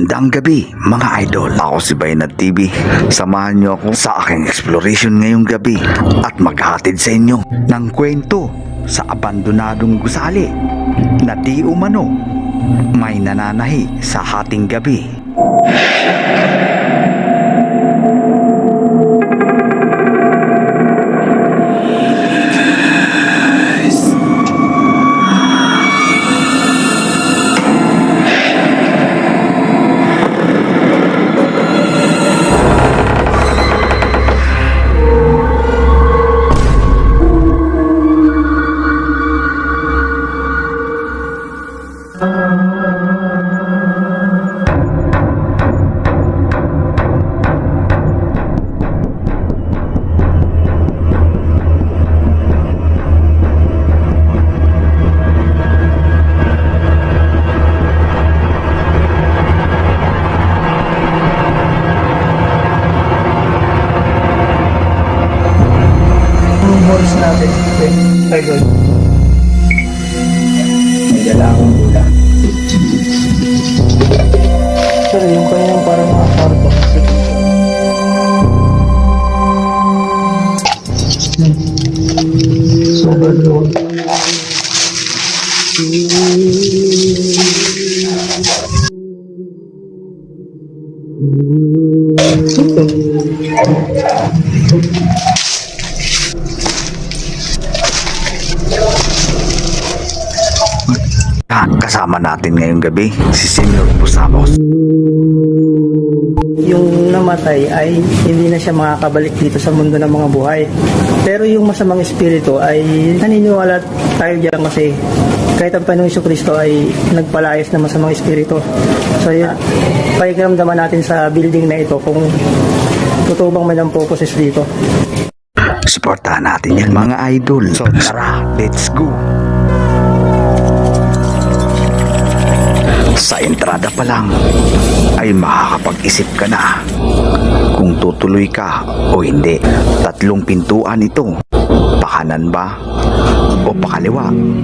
Magandang gabi mga idol. Ako si Bainat TV. Samahan niyo ako sa aking exploration ngayong gabi at maghatid sa inyo ng kwento sa abandonadong gusali na di umano may nananahi sa hating gabi. Balls natin. Idol. May dala akong bula. Pero yung kanyang parang mga karto. Sobrang load. Kasama natin ngayong gabi si Senyor Busamos. Yung namatay ay hindi na siya makakabalik dito sa mundo ng mga buhay. Pero yung masamang espiritu ay naniniwala tayo diyan kasi kahit ang Panginoong Jesucristo ay nagpalayas ng masamang espiritu. So yun, pakiramdaman natin sa building na ito kung totoo bang may purposes dito. Suportahan natin yan mga idol. So tara, let's go! Sa entrada pa lang ay makakapag-isip ka na kung tutuloy ka o hindi. 3 pintuan ito, pakanan ba o pakaliwa?